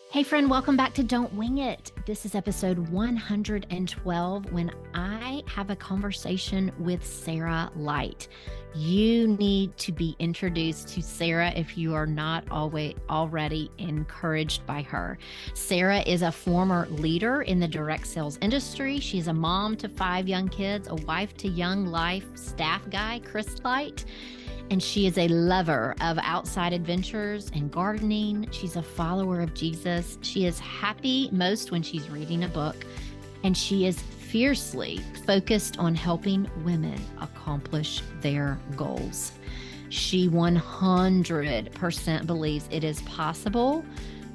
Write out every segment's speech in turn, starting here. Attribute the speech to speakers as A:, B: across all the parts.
A: Hey, friend, welcome back to Don't Wing It. This is episode 112 when I have a conversation with Sarah Light. You need to be introduced to Sarah if you are not already encouraged by her. Sarah is a former leader in the direct sales industry. She's a mom to 5 young kids, a wife to Young Life staff guy, Chris Light. And she is a lover of outside adventures and gardening. She's a follower of Jesus. She is happy most when she's reading a book. And she is fiercely focused on helping women accomplish their goals. She 100% believes it is possible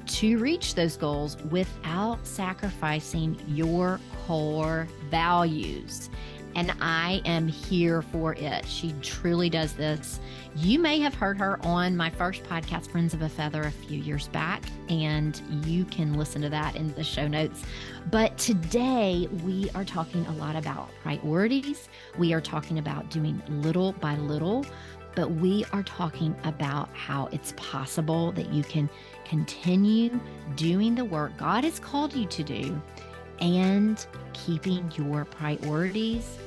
A: to reach those goals without sacrificing your core values. And I am here for it. She truly does this. You may have heard her on my first podcast, Friends of a Feather, a few years back, and you can listen to that in the show notes. But today we are talking a lot about priorities. We are talking about doing little by little, but we are talking about how it's possible that you can continue doing the work God has called you to do and keeping your priorities.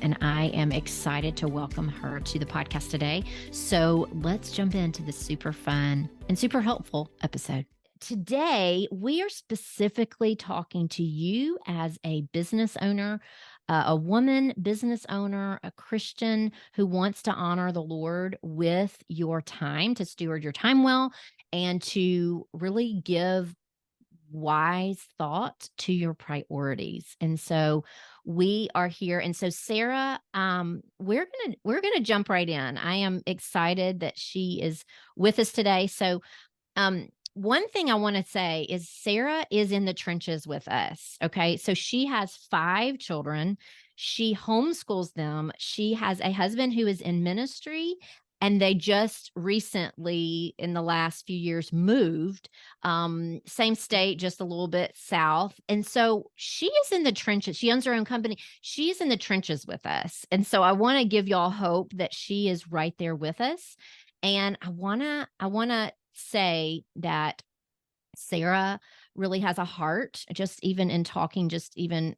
A: And I am excited to welcome her to the podcast today. So let's jump into this super fun and super helpful episode. Today, we are specifically talking to you as a business owner, a woman business owner, a Christian who wants to honor the Lord with your time, to steward your time well, and to really give wise thought to your priorities. And so we are here. And so Sarah, we're gonna jump right in. I am excited that she is with us today. So one thing I want to say is Sarah is in the trenches with us. Okay. So she has 5 children. She homeschools them. She has a husband who is in ministry, and they just recently, in the last few years, moved, same state, just a little bit south. And so she is in the trenches. She owns her own company. She's in the trenches with us. And so I want to give y'all hope that she is right there with us. And I want to say that Sarah really has a heart, just even in talking, just even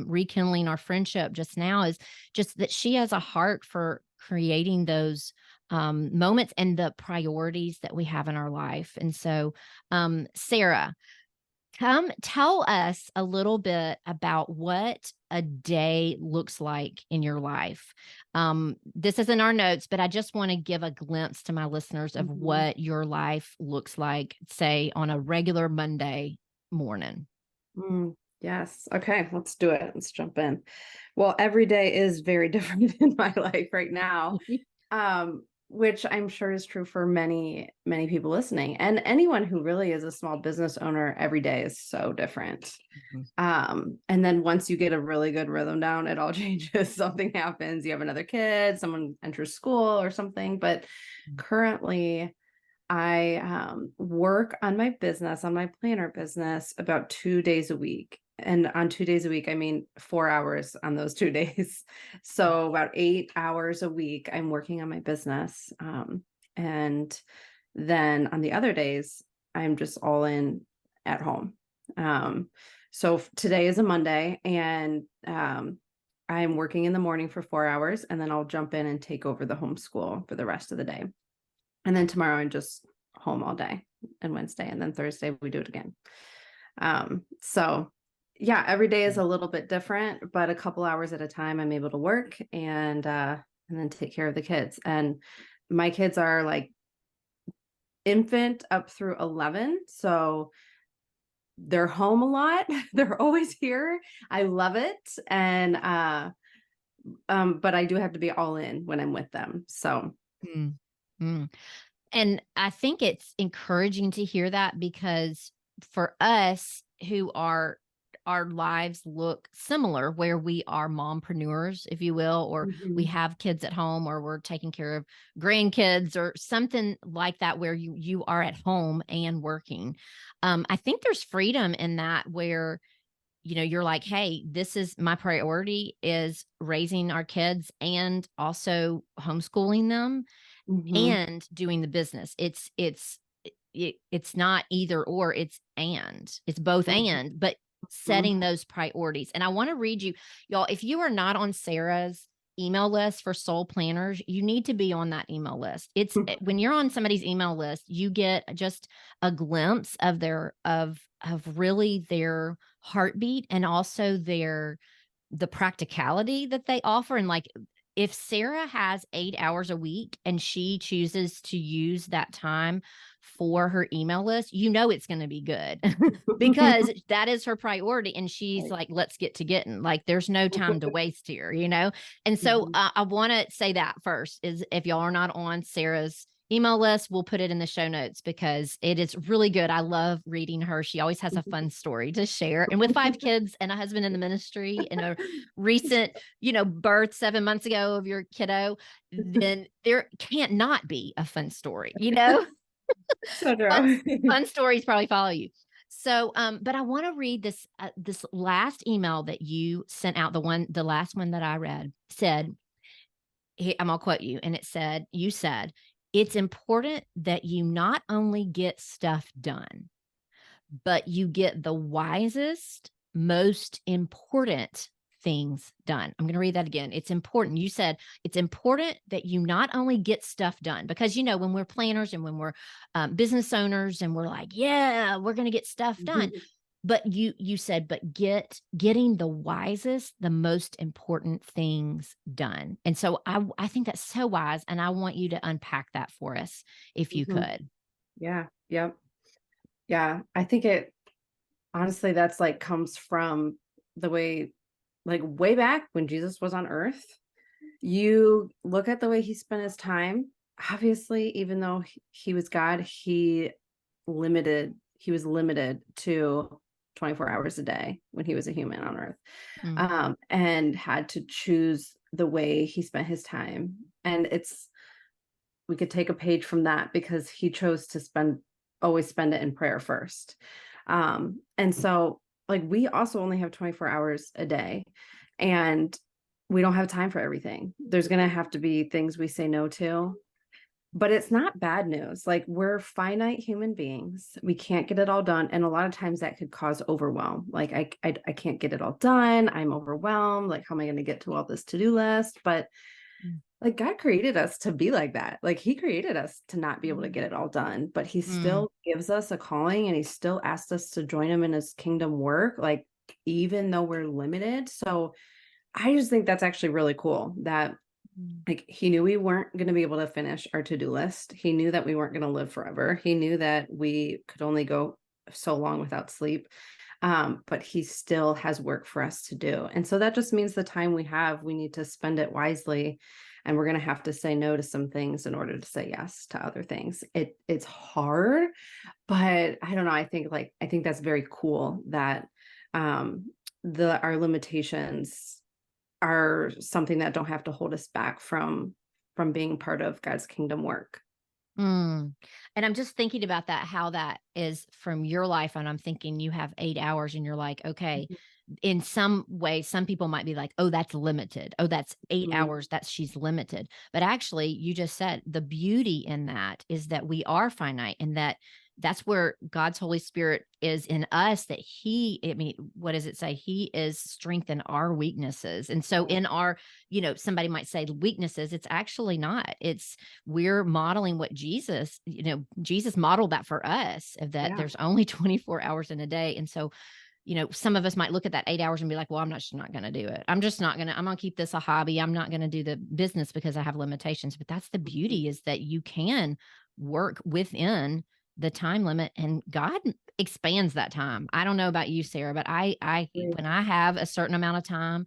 A: rekindling our friendship just now, is just that she has a heart for creating those moments and the priorities that we have in our life. And so, Sarah, come tell us a little bit about what a day looks like in your life. This isn't our notes, but I just want to give a glimpse to my listeners of what your life looks like, say, on a regular Monday morning.
B: Yes. Okay, let's do it. Let's jump in. Well, every day is very different in my life right now, which I'm sure is true for many, many people listening. And anyone who really is a small business owner, every day is so different. And then once you get a really good rhythm down, it all changes. Something happens. You have another kid, someone enters school or something. But currently, I work on my business, on my planner business, about 2 days a week. And on 2 days a week, I mean 4 hours on those 2 days. So about 8 hours a week, I'm working on my business. And then on the other days, I'm just all in at home. So today is a Monday, and I'm working in the morning for 4 hours, and then I'll jump in and take over the homeschool for the rest of the day. And then tomorrow I'm just home all day, and Wednesday, and then Thursday we do it again. So yeah, every day is a little bit different, but a couple hours at a time I'm able to work and then take care of the kids. And my kids are like infant up through 11. So they're home a lot. They're always here. I love it. And but I do have to be all in when I'm with them. So
A: And I think it's encouraging to hear that, because for us who are, our lives look similar, where we are mompreneurs, if you will, or we have kids at home, or we're taking care of grandkids or something like that, where you are at home and working. I think there's freedom in that, where you're like, hey, this is my priority, is raising our kids and also homeschooling them and doing the business. It's it's not either or, it's both and, but setting those priorities. And I want to read you, y'all, if you are not on Sarah's email list for soul planners, you need to be on that email list. It's when you're on somebody's email list, you get just a glimpse of their of really their heartbeat, and also the practicality that they offer. And like, if Sarah has 8 hours a week and she chooses to use that time for her email list, you know it's going to be good because that is her priority. And she's like, let's get to getting, like, there's no time to waste here, you know? And so I want to say that first is, if y'all are not on Sarah's email list, we'll put it in the show notes because it is really good. I love reading her. She always has a fun story to share. And with 5 kids and a husband in the ministry and a recent, birth 7 months ago of your kiddo, then there can't not be a fun story,
B: So true.
A: fun stories probably follow you. So, but I want to read this last email that you sent out. The last one that I read said, I'm gonna quote you, and it said, you said, "It's important that you not only get stuff done, but you get the wisest, most important things done." I'm going to read that again. It's important. You said it's important that you not only get stuff done, because, when we're planners and when we're business owners and we're like, yeah, we're going to get stuff done. But you said, but getting the wisest, the most important things done. And so I think that's so wise. And I want you to unpack that for us if you could.
B: Yeah. Yep. Yeah. I think honestly, that's like comes from the way, like way back when Jesus was on earth. You look at the way he spent his time. Obviously, even though he was God, he was limited to 24 hours a day when he was a human on earth, and had to choose the way he spent his time. And we could take a page from that because he chose to always spend it in prayer first. And so, like, we also only have 24 hours a day, and we don't have time for everything. There's going to have to be things we say no to. But it's not bad news. Like, we're finite human beings. We can't get it all done. And a lot of times that could cause overwhelm. Like, I can't get it all done. I'm overwhelmed. Like, how am I going to get to all this to-do list? But like, God created us to be like that. Like, he created us to not be able to get it all done, but he still gives us a calling, and he still asks us to join him in his kingdom work, like, even though we're limited. So I just think that's actually really cool that, like, he knew we weren't going to be able to finish our to-do list. He knew that we weren't going to live forever. He knew that we could only go so long without sleep. But he still has work for us to do. And so that just means the time we have, we need to spend it wisely. And we're going to have to say no to some things in order to say yes to other things. It's hard, but I don't know. I think that's very cool that our limitations are something that don't have to hold us back from being part of God's kingdom work.
A: And I'm just thinking about that, how that is from your life. And I'm thinking you have 8 hours and you're like, okay, in some way, some people might be like, oh, that's limited. Oh, that's 8 hours. She's limited. But actually, you just said the beauty in that is that we are finite, and that's where God's Holy Spirit is in us, that what does it say? He is strength in our weaknesses. And so in our, somebody might say weaknesses, it's actually not. We're modeling what Jesus modeled that for us, of that there's only 24 hours in a day. And so, some of us might look at that 8 hours and be like, well, I'm just not going to do it. I'm going to keep this a hobby. I'm not going to do the business because I have limitations. But that's the beauty, is that you can work within the time limit, and God expands that time. I don't know about you, Sarah, but I when I have a certain amount of time,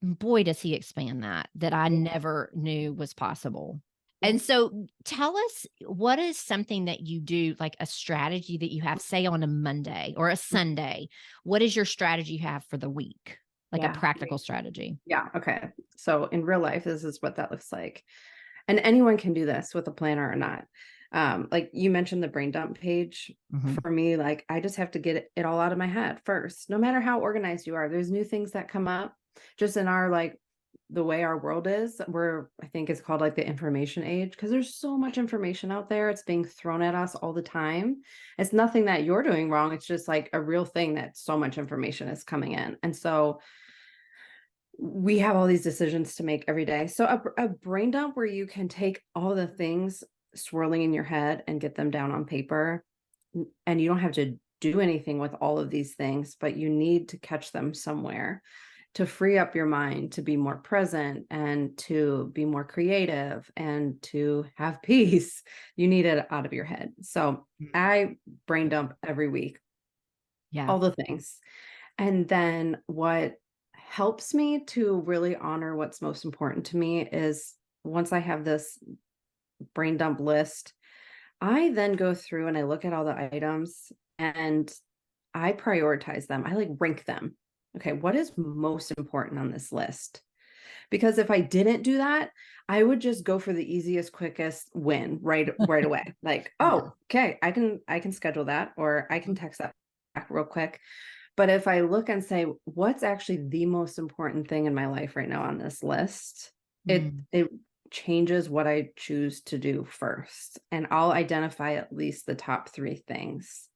A: boy, does he expand that I never knew was possible. And so tell us, what is something that you do, like a strategy that you have, say on a Monday or a Sunday? What is your strategy you have for the week? Like a practical strategy?
B: Yeah. Okay. So in real life, this is what that looks like. And anyone can do this with a planner or not. Like you mentioned the brain dump page. For me, like, I just have to get it all out of my head first. No matter how organized you are, there's new things that come up just in our, like, the way our world is, I think it's called like the information age, because there's so much information out there. It's being thrown at us all the time. It's nothing that you're doing wrong. It's just like a real thing that so much information is coming in. And so we have all these decisions to make every day. So a brain dump where you can take all the things swirling in your head and get them down on paper, and you don't have to do anything with all of these things, but you need to catch them somewhere to free up your mind to be more present and to be more creative and to have peace. You need it out of your head. So I brain dump every week, all the things. And then what helps me to really honor what's most important to me is, once I have this brain dump list, I then go through and I look at all the items and I prioritize them. I like rank them. Okay, what is most important on this list? Because if I didn't do that, I would just go for the easiest, quickest win right away. Like, oh, okay, I can schedule that, or I can text that back real quick. But if I look and say, what's actually the most important thing in my life right now on this list, it changes what I choose to do first. And I'll identify at least the top 3 things.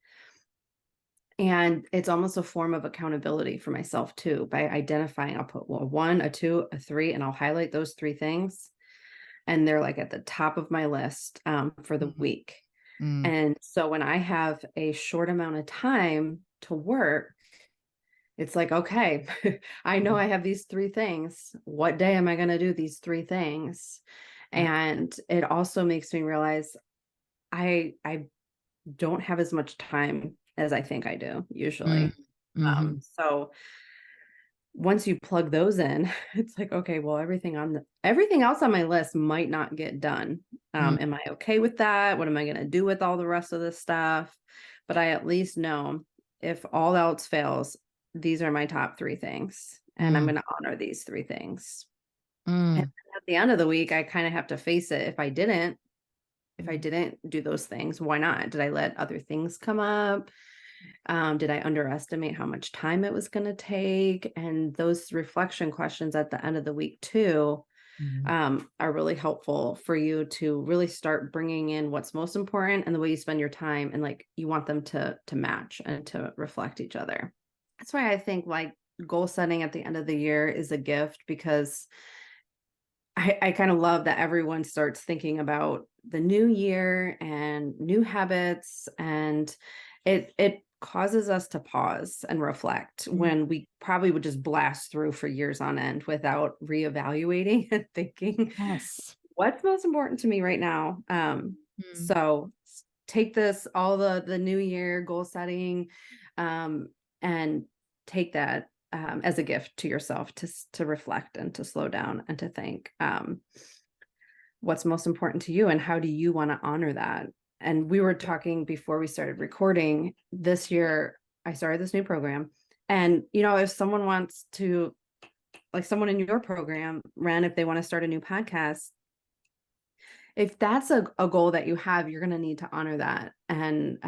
B: And it's almost a form of accountability for myself too, by identifying. I'll put a 1, a 2, a 3, and I'll highlight those 3 things. And they're like at the top of my list for the week. And so when I have a short amount of time to work, it's like, okay, I know I have these 3 things. What day am I going to do these 3 things? And it also makes me realize I don't have as much time as I think I do usually. So once you plug those in, it's like, okay, well, everything else on my list might not get done. Am I okay with that? What am I going to do with all the rest of this stuff? But I at least know, if all else fails, these are my top 3 things, and I'm going to honor these 3 things. And at the end of the week, I kind of have to face it. If I didn't do those things, why not? Did I let other things come up? Did I underestimate how much time it was going to take? And those reflection questions at the end of the week too, are really helpful for you to really start bringing in what's most important and the way you spend your time, and like you want them to match and to reflect each other. That's why I think like goal setting at the end of the year is a gift, because I kind of love that everyone starts thinking about the new year and new habits, and it causes us to pause and reflect when we probably would just blast through for years on end without reevaluating and thinking, what's most important to me right now? So take this, all the new year goal setting, and take that as a gift to yourself to reflect and to slow down and to think what's most important to you and how do you want to honor that. And we were talking before we started recording, this year I started this new program, and if someone wants to, like someone in your program, Ren, if they want to start a new podcast, if that's a goal that you have, you're going to need to honor that and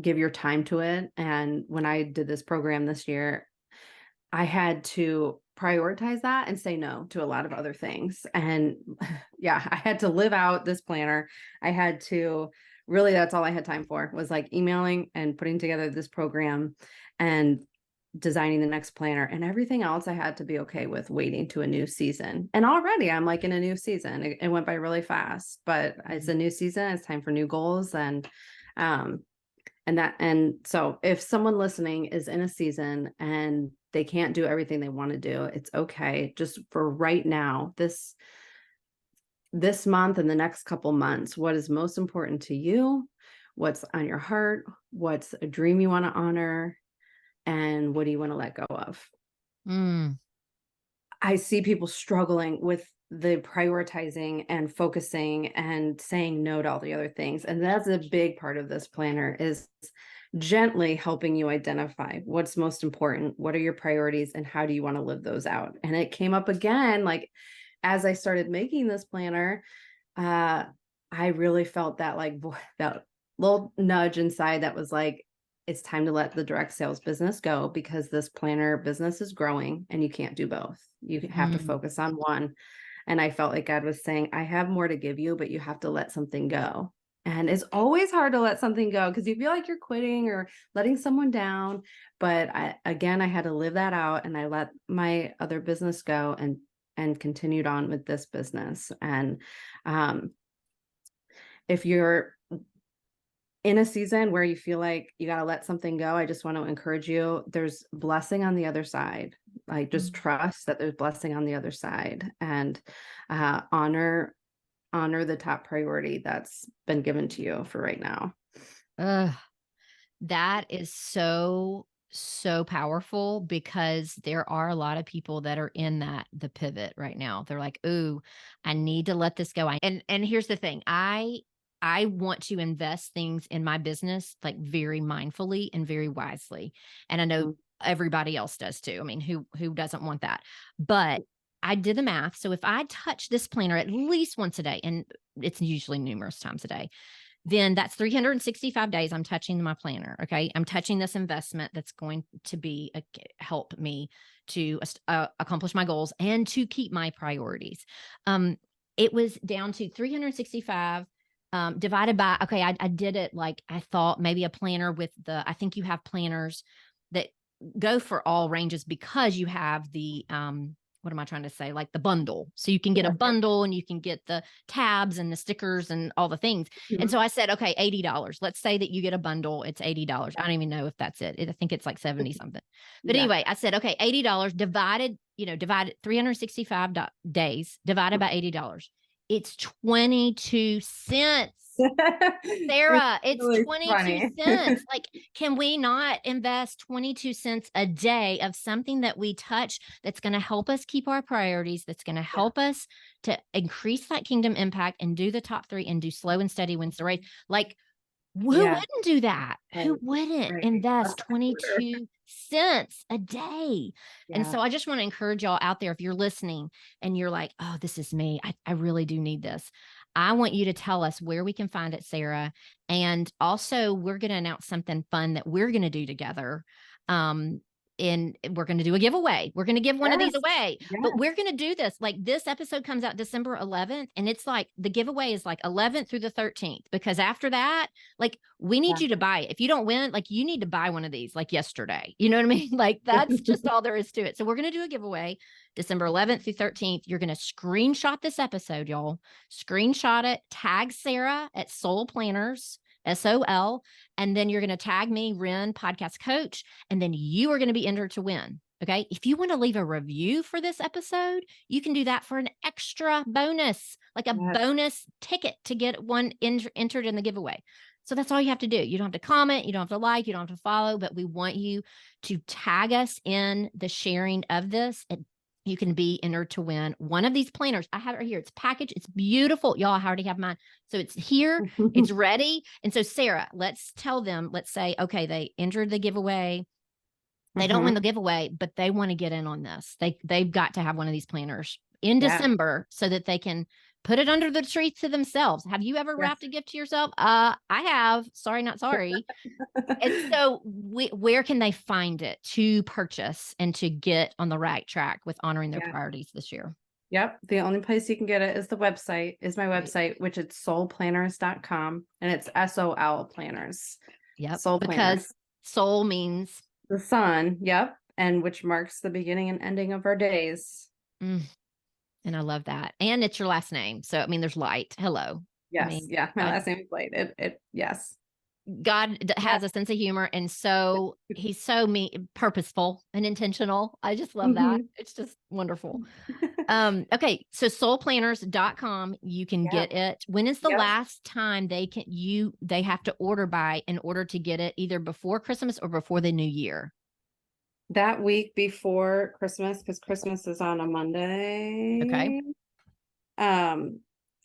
B: give your time to it. And when I did this program this year, I had to prioritize that and say no to a lot of other things. And yeah, I had to live out this planner. I had to really, that's all I had time for, was like emailing and putting together this program and designing the next planner, and everything else I had to be okay with waiting to a new season. And already I'm like in a new season. It went by really fast, but it's a new season. It's time for new goals. And so if someone listening is in a season and they can't do everything they want to do, it's okay. Just for right now, this month and the next couple months, what is most important to you? What's on your heart? What's a dream you want to honor? And what do you want to let go of? I see people struggling with the prioritizing and focusing and saying no to all the other things. And that's a big part of this planner, is gently helping you identify what's most important, what are your priorities, and how do you want to live those out. And it came up again, like as I started making this planner, I really felt that, like, that little nudge inside that was like, it's time to let the direct sales business go because this planner business is growing and you can't do both. You have to focus on one. And I felt like God was saying, I have more to give you, but you have to let something go. And it's always hard to let something go because you feel like you're quitting or letting someone down. But I had to live that out, and I let my other business go and continued on with this business. And if you're in a season where you feel like you got to let something go, I just want to encourage you. There's blessing on the other side. Like, just trust that there's blessing on the other side, and honor the top priority that's been given to you for right now.
A: That is so powerful, because there are a lot of people that are in the pivot right now. They're like, "Ooh, I need to let this go." And here's the thing. I want to invest things in my business like very mindfully and very wisely. And I know everybody else does too. I mean, who doesn't want that? But I did the math. So if I touch this planner at least once a day, and it's usually numerous times a day, then that's 365 days I'm touching my planner. Okay. I'm touching this investment that's going to be help me to accomplish my goals and to keep my priorities. It was down to 365 divided by, okay, I did it like I thought maybe a planner with I think you have planners that go for all ranges because you have the, what am I trying to say? Like the bundle. So you can get a bundle and you can get the tabs and the stickers and all the things. And so I said, okay, $80. Let's say that you get a bundle. It's $80. I don't even know if that's it. I think it's like 70 something. But anyway, I said, okay, $80 divided 365 days divided by $80. It's 22 cents. Sarah, it's really 22 cents. Like, can we not invest 22 cents a day of something that we touch that's going to help us keep our priorities, that's going to help us to increase that kingdom impact and do the top 3 and do slow and steady wins the race? Like, who wouldn't do that? Right. Who wouldn't invest 22 cents a day? Yeah. And so I just want to encourage y'all out there, if you're listening and you're like, oh, this is me, I really do need this. I want you to tell us where we can find it, Sarah. And also, we're going to announce something fun that we're going to do together. And we're going to do a giveaway. We're going to give one of these away, but we're going to do this. Like, this episode comes out December 11th, and it's like the giveaway is like 11th through the 13th, because after that, like, we need you to buy it. If you don't win, like, you need to buy one of these like yesterday. You know what I mean? Like, that's just all there is to it. So we're going to do a giveaway December 11th through 13th. You're going to screenshot this episode, y'all. Screenshot it, tag Sarah at Soul Planners, SOL. And then you're going to tag me, Ren Podcast Coach, and then you are going to be entered to win. Okay. If you want to leave a review for this episode, you can do that for an extra bonus, like a bonus ticket to get one entered in the giveaway. So that's all you have to do. You don't have to comment, you don't have to like, you don't have to follow, but we want you to tag us in the sharing of this. And you can be entered to win one of these planners. I have it right here. It's packaged. It's beautiful. Y'all, I already have mine. So it's here. It's ready. And so, Sarah, let's tell them, let's say, okay, they entered the giveaway. They don't win the giveaway, but they want to get in on this. They've got to have one of these planners in December so that they can put it under the tree to themselves. Have you ever wrapped a gift to yourself? I have. Sorry, not sorry. And so where can they find it to purchase and to get on the right track with honoring their priorities this year?
B: Yep. The only place you can get it is my website, which is soulplanners.com, and it's SOL planners.
A: Yep. Soul because planners. Soul means
B: the sun. Yep. And which marks the beginning and ending of our days.
A: And I love that. And it's your last name. So, I mean, there's light. Hello.
B: Yes. My last name is Light. Yes.
A: God has a sense of humor. And so he's so purposeful and intentional. I just love that. It's just wonderful. Okay. So soulplanners.com, you can get it. When is the last time they have to order by in order to get it, either before Christmas or before the new year?
B: That week before Christmas, because Christmas is on a Monday.
A: Okay.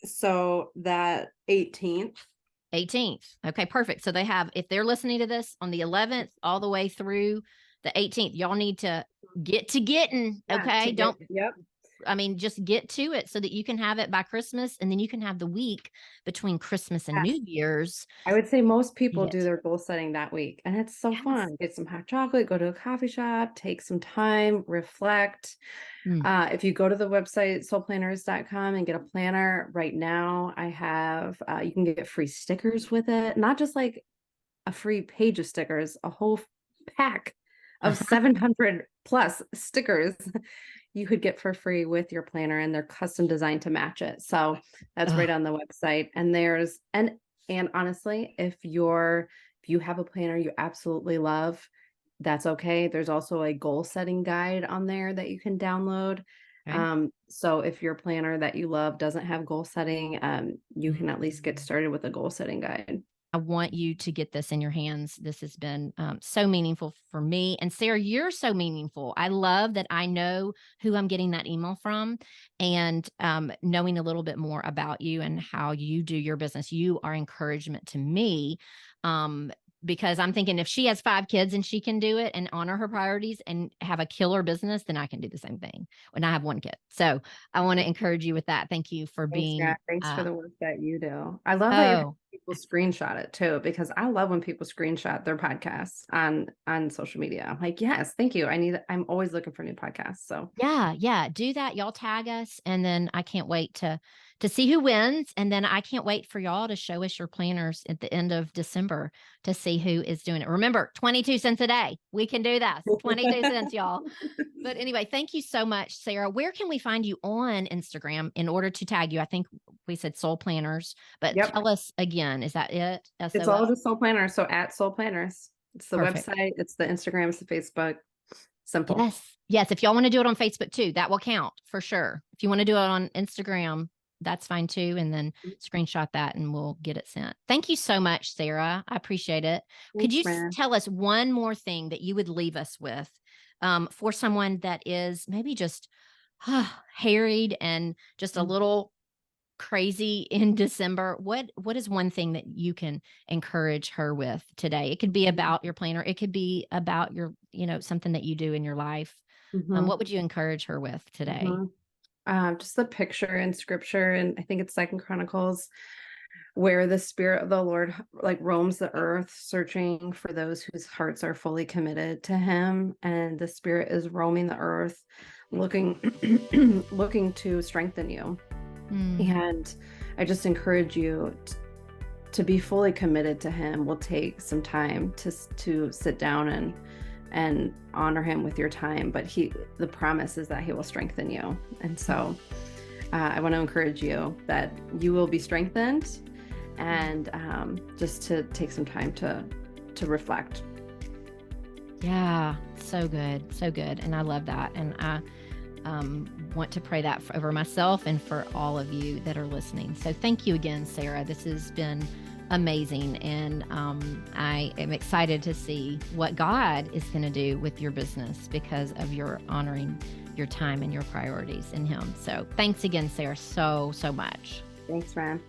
B: So that 18th.
A: Okay, perfect. So they have, if they're listening to this on the 11th all the way through the 18th, y'all need to get to getting. Okay. I mean, just get to it so that you can have it by Christmas, and then you can have the week between Christmas and
B: Yes.
A: New Year's.
B: I would say most people do
A: Yes.
B: their goal setting that week, and it's so
A: Yes.
B: fun. Get some hot chocolate, go to a coffee shop, take some time, reflect. If you go to the website soulplanners.com and get a planner right now, I have you can get free stickers with it, not just like a free page of stickers, a whole pack of 700 plus stickers you could get for free with your planner, and they're custom designed to match it. So that's right on the website. And there's and honestly, if you have a planner you absolutely love, that's okay. There's also a goal setting guide on there that you can download.
A: Okay.
B: So if your planner that you love doesn't have goal setting, you can at least get started with a goal setting guide.
A: I want you to get this in your hands. This has been so meaningful for me. And Sarah, you're so meaningful. I love that I know who I'm getting that email from, and knowing a little bit more about you and how you do your business. You are encouragement to me. Because I'm thinking if she has 5 kids and she can do it and honor her priorities and have a killer business, then I can do the same thing when I have 1 kid. So I want to encourage you with that. Thank you for
B: Thanks,
A: being.
B: Scott. Thanks for the work that you do. I love that you're having people screenshot it too, because I love when people screenshot their podcasts on social media. I'm like, yes, thank you. I'm always looking for new podcasts. So
A: Yeah, do that. Y'all tag us, and then I can't wait to see who wins, and then I can't wait for y'all to show us your planners at the end of December to see who is doing it. Remember, 22 cents a day. We can do this. 22 cents, y'all. But anyway, thank you so much, Sarah. Where can we find you on Instagram in order to tag you? I think we said Soul Planners, but
B: Yep.
A: tell us again, is that it?
B: It's all just Soul Planners. So at Soul Planners, it's the
A: Perfect.
B: website, it's the Instagram, it's the Facebook. Simple.
A: Yes. If y'all want to do it on Facebook too, that will count for sure. If you want to do it on Instagram, that's fine too. And then screenshot that and we'll get it sent. Thank you so much, Sarah. I appreciate it. Could you tell us one more thing that you would leave us with for someone that is maybe just harried and just a little crazy in December? What is one thing that you can encourage her with today? It could be about your planner. It could be about your, something that you do in your life. What would you encourage her with today?
B: Just the picture in scripture, and I think it's 2nd Chronicles, where the Spirit of the Lord like roams the earth, searching for those whose hearts are fully committed to Him. And the Spirit is roaming the earth, looking to strengthen you. And I just encourage you to be fully committed to Him. Will take some time to sit down and honor Him with your time, but the promise is that He will strengthen you. And so I want to encourage you that you will be strengthened, and just to take some time to reflect.
A: Yeah, so good. And I love that. And I want to pray that over myself and for all of you that are listening. So thank you again, Sarah. This has been amazing. And I am excited to see what God is going to do with your business because of your honoring your time and your priorities in Him. So thanks again, Sarah, so much.
B: Thanks, Ron.